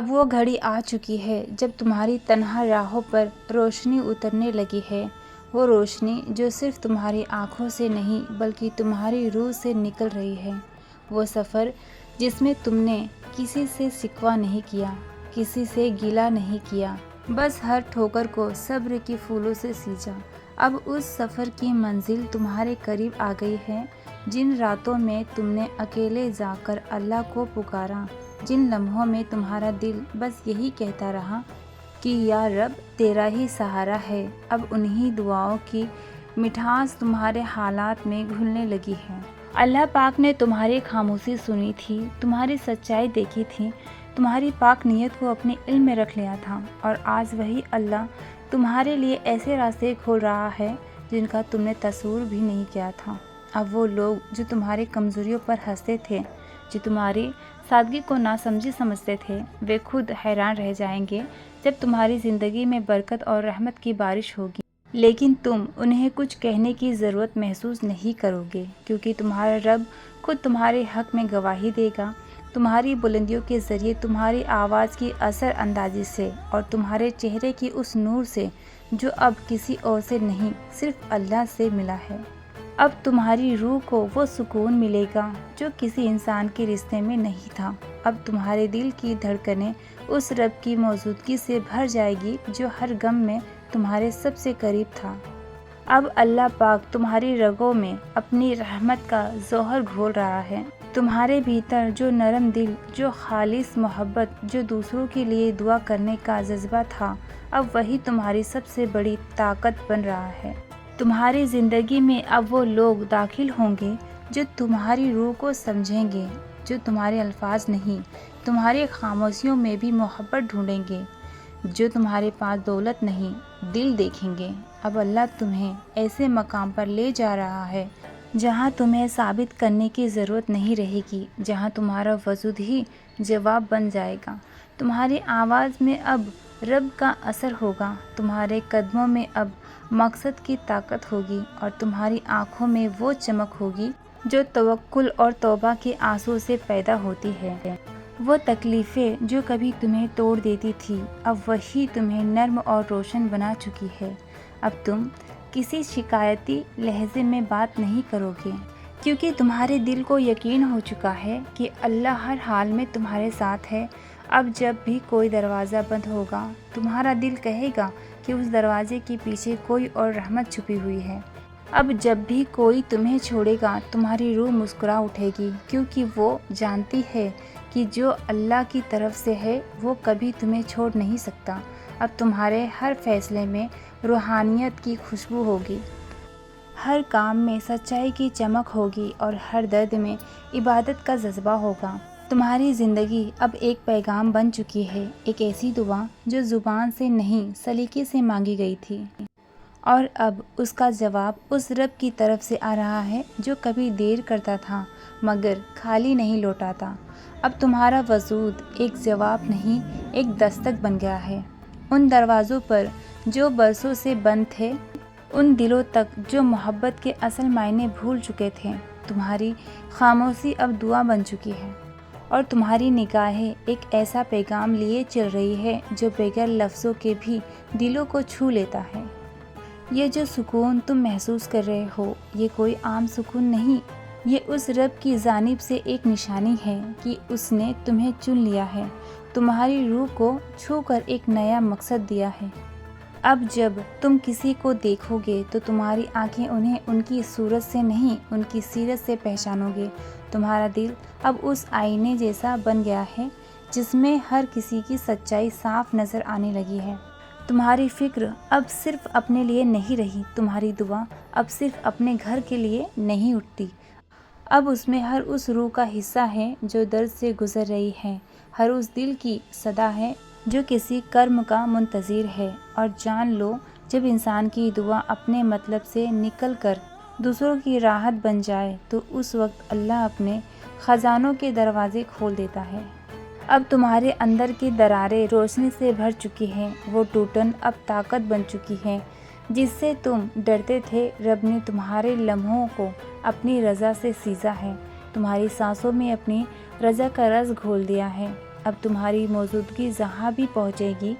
اب وہ گھڑی آ چکی ہے جب تمہاری تنہا راہوں پر روشنی اترنے لگی ہے، وہ روشنی جو صرف تمہاری آنکھوں سے نہیں بلکہ تمہاری روح سے نکل رہی ہے، وہ سفر جس میں تم نے کسی سے شکوہ نہیں کیا، کسی سے گلہ نہیں کیا، بس ہر ٹھوکر کو صبر کی پھولوں سے سینچا۔ اب اس سفر کی منزل تمہارے قریب آ گئی ہے۔ جن راتوں میں تم نے اکیلے جا کر اللہ کو پکارا، جن لمحوں میں تمہارا دل بس یہی کہتا رہا کہ یا رب تیرا ہی سہارا ہے، اب انہی دعاؤں کی مٹھاس تمہارے حالات میں گھلنے لگی ہے۔ اللہ پاک نے تمہاری خاموشی سنی تھی، تمہاری سچائی دیکھی تھی، تمہاری پاک نیت کو اپنے علم میں رکھ لیا تھا، اور آج وہی اللہ تمہارے لیے ایسے راستے کھول رہا ہے جن کا تم نے تصور بھی نہیں کیا تھا۔ اب وہ لوگ جو تمہاری کمزوریوں پر ہنستے تھے، جو تمہاری سادگی کو ناسمجھی سمجھتے تھے، وہ خود حیران رہ جائیں گے جب تمہاری زندگی میں برکت اور رحمت کی بارش ہوگی، لیکن تم انہیں کچھ کہنے کی ضرورت محسوس نہیں کرو گے، کیونکہ تمہارا رب خود تمہارے حق میں گواہی دے گا، تمہاری بلندیوں کے ذریعے، تمہاری آواز کی اثر اندازی سے، اور تمہارے چہرے کی اس نور سے جو اب کسی اور سے نہیں، صرف اللہ سے ملا ہے۔ اب تمہاری روح کو وہ سکون ملے گا جو کسی انسان کے رشتے میں نہیں تھا۔ اب تمہارے دل کی دھڑکنیں اس رب کی موجودگی سے بھر جائے گی جو ہر غم میں تمہارے سب سے قریب تھا۔ اب اللہ پاک تمہاری رگوں میں اپنی رحمت کا جوہر گھول رہا ہے۔ تمہارے بھیتر جو نرم دل، جو خالص محبت، جو دوسروں کے لیے دعا کرنے کا جذبہ تھا، اب وہی تمہاری سب سے بڑی طاقت بن رہا ہے۔ تمہاری زندگی میں اب وہ لوگ داخل ہوں گے جو تمہاری روح کو سمجھیں گے، جو تمہارے الفاظ نہیں، تمہاری خاموشیوں میں بھی محبت ڈھونڈیں گے، جو تمہارے پاس دولت نہیں، دل دیکھیں گے۔ اب اللہ تمہیں ایسے مقام پر لے جا رہا ہے جہاں تمہیں ثابت کرنے کی ضرورت نہیں رہے گی، جہاں تمہارا وجود ہی جواب بن جائے گا۔ تمہاری آواز میں اب رب کا اثر ہوگا، تمہارے قدموں میں اب مقصد کی طاقت ہوگی، اور تمہاری آنکھوں میں وہ چمک ہوگی جو توکل اور توبہ کے آنسو سے پیدا ہوتی ہے۔ وہ تکلیفیں جو کبھی تمہیں توڑ دیتی تھی، اب وہی تمہیں نرم اور روشن بنا چکی ہے۔ اب تم کسی شکایتی لہجے میں بات نہیں کرو گے، کیونکہ تمہارے دل کو یقین ہو چکا ہے کہ اللہ ہر حال میں تمہارے ساتھ ہے۔ اب جب بھی کوئی دروازہ بند ہوگا، تمہارا دل کہے گا کہ اس دروازے کے پیچھے کوئی اور رحمت چھپی ہوئی ہے۔ اب جب بھی کوئی تمہیں چھوڑے گا، تمہاری روح مسکرا اٹھے گی، کیونکہ وہ جانتی ہے کہ جو اللہ کی طرف سے ہے وہ کبھی تمہیں چھوڑ نہیں سکتا۔ اب تمہارے ہر فیصلے میں روحانیت کی خوشبو ہوگی، ہر کام میں سچائی کی چمک ہوگی، اور ہر درد میں عبادت کا جذبہ ہوگا۔ تمہاری زندگی اب ایک پیغام بن چکی ہے، ایک ایسی دعا جو زبان سے نہیں سلیقے سے مانگی گئی تھی، اور اب اس کا جواب اس رب کی طرف سے آ رہا ہے جو کبھی دیر کرتا تھا مگر خالی نہیں لوٹاتا۔ اب تمہارا وجود ایک جواب نہیں، ایک دستک بن گیا ہے۔ ان دروازوں پر جو برسوں سے بند تھے، ان دلوں تک جو محبت کے اصل معنی بھول چکے تھے، تمہاری خاموشی اب دعا بن چکی ہے، اور تمہاری نگاہیں ایک ایسا پیغام لیے چل رہی ہے جو بغیر لفظوں کے بھی دلوں کو چھو لیتا ہے۔ یہ جو سکون تم محسوس کر رہے ہو، یہ کوئی عام سکون نہیں، یہ اس رب کی جانب سے ایک نشانی ہے کہ اس نے تمہیں چن لیا ہے، تمہاری روح کو چھو کر ایک نیا مقصد دیا ہے۔ اب جب تم کسی کو دیکھو گے تو تمہاری آنکھیں انہیں ان کی صورت سے نہیں، ان کی سیرت سے پہچانو گے۔ تمہارا دل اب اس آئینے جیسا بن گیا ہے جس میں ہر کسی کی سچائی صاف نظر آنے لگی ہے۔ تمہاری فکر اب صرف اپنے لیے نہیں رہی، تمہاری دعا اب صرف اپنے گھر کے لیے نہیں اٹھتی، اب اس میں ہر اس روح کا حصہ ہے جو درد سے گزر رہی ہے، ہر اس دل کی صدا ہے جو کسی کرم کا منتظر ہے۔ اور جان لو، جب انسان کی دعا اپنے مطلب سے نکل کر دوسروں کی راحت بن جائے تو اس وقت اللہ اپنے خزانوں کے دروازے کھول دیتا ہے۔ اب تمہارے اندر کی دراریں روشنی سے بھر چکی ہیں، وہ ٹوٹن اب طاقت بن چکی ہے جس سے تم ڈرتے تھے۔ رب نے تمہارے لمحوں کو اپنی رضا سے سیزا ہے، تمہاری سانسوں میں اپنی رضا کا رس گھول دیا ہے۔ اب تمہاری موجودگی جہاں بھی پہنچے گی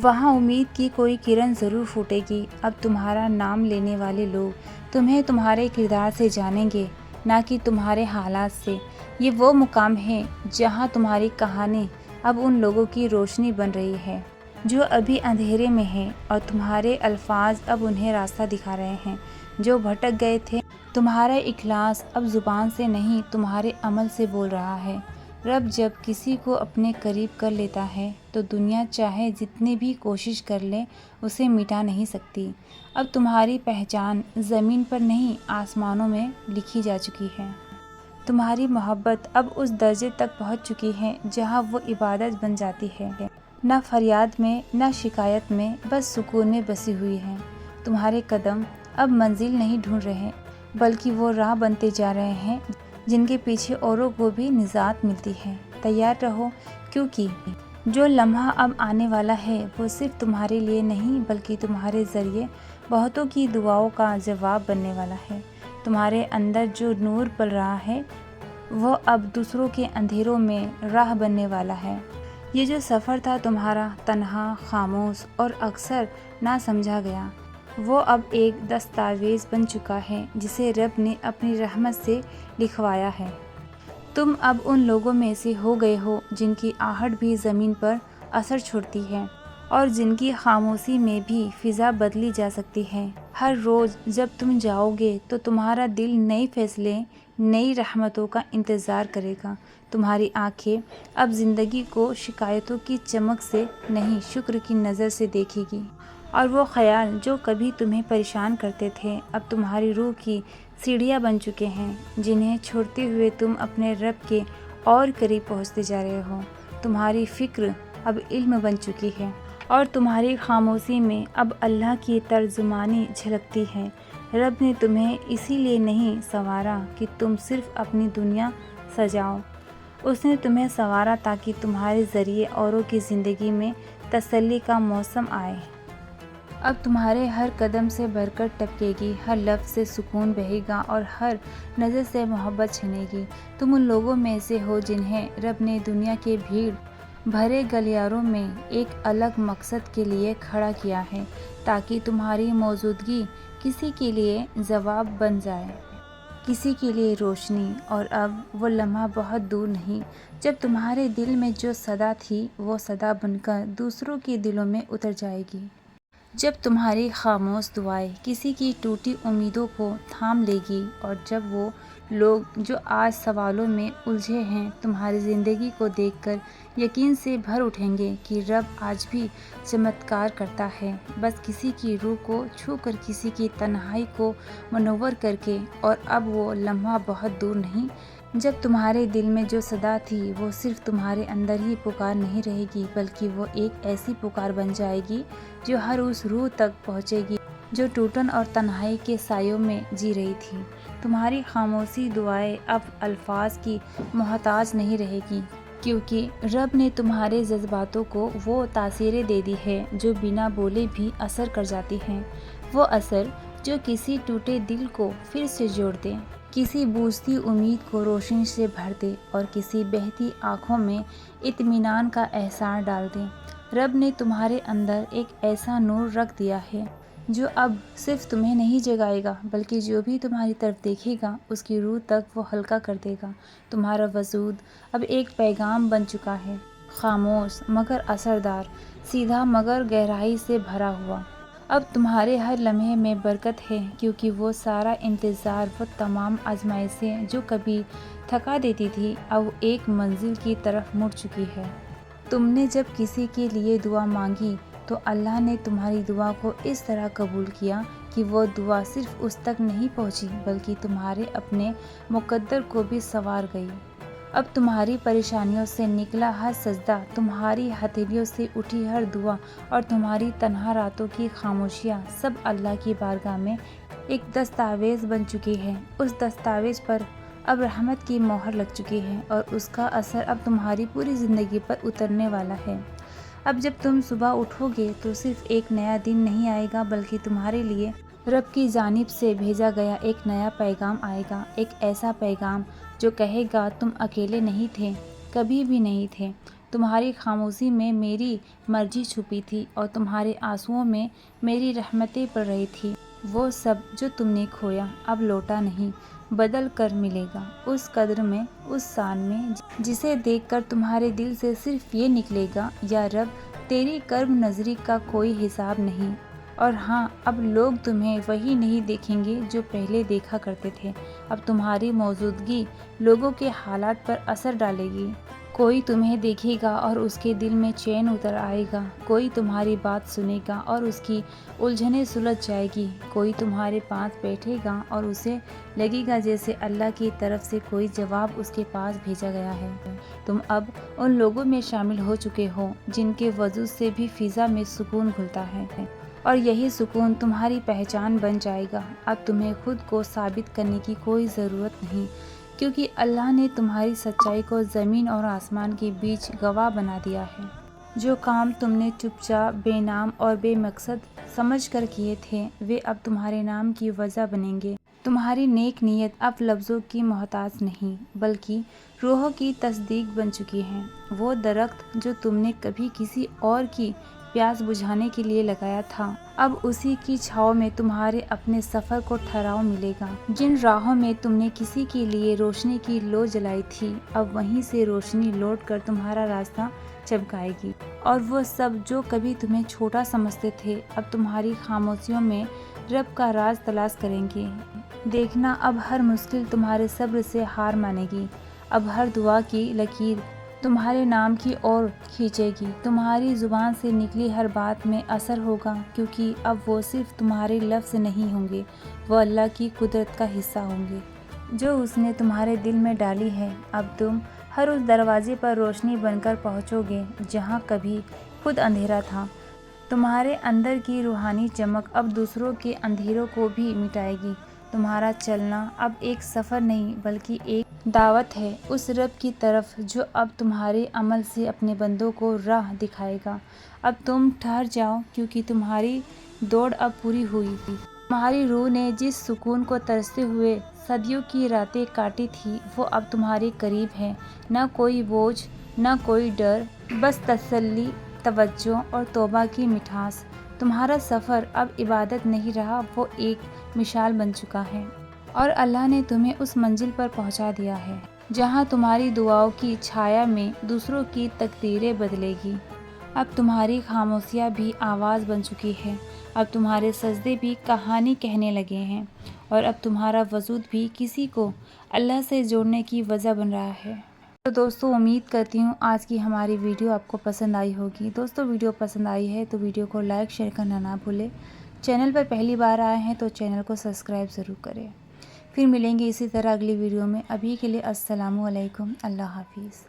وہاں امید کی کوئی کرن ضرور پھوٹے گی۔ اب تمہارا نام لینے والے لوگ تمہیں تمہارے کردار سے جانیں گے، نہ کہ تمہارے حالات سے۔ یہ وہ مقام ہے جہاں تمہاری کہانی اب ان لوگوں کی روشنی بن رہی ہے جو ابھی اندھیرے میں ہیں، اور تمہارے الفاظ اب انہیں راستہ دکھا رہے ہیں جو بھٹک گئے تھے۔ تمہارا اخلاص اب زبان سے نہیں تمہارے عمل سے بول رہا ہے۔ رب جب کسی کو اپنے قریب کر لیتا ہے تو دنیا چاہے جتنی بھی کوشش کر لے اسے مٹا نہیں سکتی۔ اب تمہاری پہچان زمین پر نہیں آسمانوں میں لکھی جا چکی ہے۔ تمہاری محبت اب اس درجے تک پہنچ چکی ہے جہاں وہ عبادت بن جاتی ہے، نہ فریاد میں نہ شکایت میں، بس سکون میں بسی ہوئی ہے۔ تمہارے قدم اب منزل نہیں ڈھونڈ رہے بلکہ وہ راہ بنتے جا رہے ہیں جن کے پیچھے اوروں کو بھی نجات ملتی ہے۔ تیار رہو، کیونکہ جو لمحہ اب آنے والا ہے وہ صرف تمہارے لیے نہیں بلکہ تمہارے ذریعے بہتوں کی دعاؤں کا جواب بننے والا ہے۔ تمہارے اندر جو نور پل رہا ہے وہ اب دوسروں کے اندھیروں میں راہ بننے والا ہے۔ یہ جو سفر تھا تمہارا، تنہا، خاموش اور اکثر نہ سمجھا گیا، وہ اب ایک دستاویز بن چکا ہے جسے رب نے اپنی رحمت سے لکھوایا ہے۔ تم اب ان لوگوں میں سے ہو گئے ہو جن کی آہٹ بھی زمین پر اثر چھوڑتی ہے اور جن کی خاموشی میں بھی فضا بدلی جا سکتی ہے۔ ہر روز جب تم جاؤ گے تو تمہارا دل نئے فیصلے، نئی رحمتوں کا انتظار کرے گا۔ تمہاری آنکھیں اب زندگی کو شکایتوں کی چمک سے نہیں شکر کی نظر سے دیکھے گی، اور وہ خیال جو کبھی تمہیں پریشان کرتے تھے اب تمہاری روح کی سیڑھیاں بن چکے ہیں جنہیں چھوڑتے ہوئے تم اپنے رب کے اور قریب پہنچتے جا رہے ہو۔ تمہاری فکر اب علم بن چکی ہے اور تمہاری خاموشی میں اب اللہ کی ترجمانی جھلکتی ہے۔ رب نے تمہیں اسی لیے نہیں سنوارا کہ تم صرف اپنی دنیا سجاؤ، اس نے تمہیں سنوارا تاکہ تمہارے ذریعے اوروں کی زندگی میں تسلی کا موسم آئے۔ اب تمہارے ہر قدم سے برکت ٹپکے گی، ہر لفظ سے سکون بہے گا اور ہر نظر سے محبت چھنے گی۔ تم ان لوگوں میں سے ہو جنہیں رب نے دنیا کے بھیڑ بھرے گلیاروں میں ایک الگ مقصد کے لیے کھڑا کیا ہے تاکہ تمہاری موجودگی کسی کے لیے جواب بن جائے، کسی کے لیے روشنی۔ اور اب وہ لمحہ بہت دور نہیں جب تمہارے دل میں جو صدا تھی وہ صدا بن کر دوسروں کے دلوں میں اتر جائے گی۔ جب تمہاری خاموش دعائیں کسی کی ٹوٹی امیدوں کو تھام لے گی، اور جب وہ لوگ جو آج سوالوں میں الجھے ہیں تمہاری زندگی کو دیکھ کر یقین سے بھر اٹھیں گے کہ رب آج بھی چمتکار کرتا ہے، بس کسی کی روح کو چھو کر، کسی کی تنہائی کو منور کر کے۔ اور اب وہ لمحہ بہت دور نہیں جب تمہارے دل میں جو صدا تھی وہ صرف تمہارے اندر ہی پکار نہیں رہے گی بلکہ وہ ایک ایسی پکار بن جائے گی جو ہر اس روح تک پہنچے گی جو ٹوٹن اور تنہائی کے سایوں میں جی رہی تھی۔ تمہاری خاموشی دعائیں اب الفاظ کی محتاج نہیں رہے گی، کیونکہ رب نے تمہارے جذباتوں کو وہ تاثیریں دے دی ہے جو بنا بولے بھی اثر کر جاتی ہیں۔ وہ اثر جو کسی ٹوٹے دل کو پھر سے جوڑ دے، کسی بوجھتی امید کو روشنی سے بھر دے اور کسی بہتی آنکھوں میں اطمینان کا احساس ڈال دے۔ رب نے تمہارے اندر ایک ایسا نور رکھ دیا ہے جو اب صرف تمہیں نہیں جگائے گا بلکہ جو بھی تمہاری طرف دیکھے گا اس کی روح تک وہ ہلکا کر دے گا۔ تمہارا وجود اب ایک پیغام بن چکا ہے، خاموش مگر اثردار، سیدھا مگر گہرائی سے بھرا ہوا۔ اب تمہارے ہر لمحے میں برکت ہے، کیونکہ وہ سارا انتظار، وہ تمام آزمائشیں جو کبھی تھکا دیتی تھی اب ایک منزل کی طرف مڑ چکی ہے۔ تم نے جب کسی کے لیے دعا مانگی تو اللہ نے تمہاری دعا کو اس طرح قبول کیا کہ وہ دعا صرف اس تک نہیں پہنچی بلکہ تمہارے اپنے مقدر کو بھی سنوار گئی۔ اب تمہاری پریشانیوں سے نکلا ہر سجدہ، تمہاری ہتھیلیوں سے اٹھی ہر دعا اور تمہاری تنہا راتوں کی خاموشیاں سب اللہ کی بارگاہ میں ایک دستاویز بن چکی ہے۔ اس دستاویز پر اب رحمت کی مہر لگ چکی ہے اور اس کا اثر اب تمہاری پوری زندگی پر اترنے والا ہے۔ اب جب تم صبح اٹھو گے تو صرف ایک نیا دن نہیں آئے گا بلکہ تمہارے لیے رب کی جانب سے بھیجا گیا ایک نیا پیغام آئے گا، ایک ایسا پیغام جو کہے گا تم اکیلے نہیں تھے، کبھی بھی نہیں تھے۔ تمہاری خاموشی میں میری مرضی چھپی تھی اور تمہارے آنسوؤں میں میری رحمتیں پڑ رہی تھی۔ وہ سب جو تم نے کھویا اب لوٹا نہیں، بدل کر ملے گا، اس قدر میں، اس شان میں جسے دیکھ کر تمہارے دل سے صرف یہ نکلے گا، یا رب تیری کرم نظری کا کوئی حساب نہیں۔ اور ہاں، اب لوگ تمہیں وہی نہیں دیکھیں گے جو پہلے دیکھا کرتے تھے۔ اب تمہاری موجودگی لوگوں کے حالات پر اثر ڈالے گی۔ کوئی تمہیں دیکھے گا اور اس کے دل میں چین اتر آئے گا، کوئی تمہاری بات سنے گا اور اس کی الجھنیں سلجھ جائے گی، کوئی تمہارے پاس بیٹھے گا اور اسے لگے گا جیسے اللہ کی طرف سے کوئی جواب اس کے پاس بھیجا گیا ہے۔ تم اب ان لوگوں میں شامل ہو چکے ہو جن کے وجود سے بھی فضا میں سکون گھلتا ہے، اور یہی سکون تمہاری پہچان بن جائے گا۔ اب تمہیں خود کو ثابت کرنے کی کوئی ضرورت نہیں، کیونکہ اللہ نے تمہاری سچائی کو زمین اور آسمان کے بیچ گواہ بنا دیا ہے۔ جو کام تم نے چپ چاپ، بے نام اور بے مقصد سمجھ کر کیے تھے، وہ اب تمہارے نام کی وجہ بنیں گے۔ تمہاری نیک نیت اب لفظوں کی محتاج نہیں، بلکہ روحوں کی تصدیق بن چکی ہے۔ وہ درخت جو تم نے کبھی کسی اور کی پیاس بجھانے کے لیے لگایا تھا، اب اسی کی چھاؤں میں تمہارے اپنے سفر کو ٹھہراؤ ملے گا۔ جن راہوں میں تم نے کسی کے لیے روشنی کی لو جلائی تھی، اب وہیں سے روشنی لوٹ کر تمہارا راستہ چمکائے گی، اور وہ سب جو کبھی تمہیں چھوٹا سمجھتے تھے، اب تمہاری خاموشیوں میں رب کا راز تلاش کریں گے۔ دیکھنا، اب ہر مشکل تمہارے صبر سے ہار مانے گی، اب ہر دعا کی لکیر تمہارے نام کی اور کھینچے گی۔ تمہاری زبان سے نکلی ہر بات میں اثر ہوگا، کیونکہ اب وہ صرف تمہارے لفظ نہیں ہوں گے، وہ اللہ کی قدرت کا حصہ ہوں گے جو اس نے تمہارے دل میں ڈالی ہے۔ اب تم ہر اس دروازے پر روشنی بن کر پہنچو گے جہاں کبھی خود اندھیرا تھا۔ تمہارے اندر کی روحانی چمک اب دوسروں کے اندھیروں کو بھی مٹائے گی۔ تمہارا چلنا اب ایک سفر نہیں بلکہ ایک دعوت ہے اس رب کی طرف جو اب تمہارے عمل سے اپنے بندوں کو راہ دکھائے گا۔ اب تم ٹھہر جاؤ، کیونکہ تمہاری دوڑ اب پوری ہوئی۔ تمہاری روح نے جس سکون کو ترستے ہوئے صدیوں کی راتیں کاٹی تھی، وہ اب تمہارے قریب ہے۔ نہ کوئی بوجھ، نہ کوئی ڈر، بس تسلی، توجہ اور توبہ کی مٹھاس۔ تمہارا سفر اب عبادت نہیں رہا، وہ ایک مشعل بن چکا ہے، اور اللہ نے تمہیں اس منزل پر پہنچا دیا ہے جہاں تمہاری دعاؤں کی چھایا میں دوسروں کی تقدیریں بدلے گی۔ اب تمہاری خاموشیاں بھی آواز بن چکی ہے، اب تمہارے سجدے بھی کہانی کہنے لگے ہیں، اور اب تمہارا وجود بھی کسی کو اللہ سے جوڑنے کی وجہ بن رہا ہے۔ تو دوستو، امید کرتی ہوں آج کی ہماری ویڈیو آپ کو پسند آئی ہوگی۔ دوستو، ویڈیو پسند آئی ہے تو ویڈیو کو لائک شیئر کرنا نہ بھولیں۔ چینل پر پہلی بار آئے ہیں تو چینل کو سبسکرائب ضرور کریں۔ پھر ملیں گے اسی طرح اگلی ویڈیو میں۔ ابھی کے لیے السلام علیکم، اللہ حافظ۔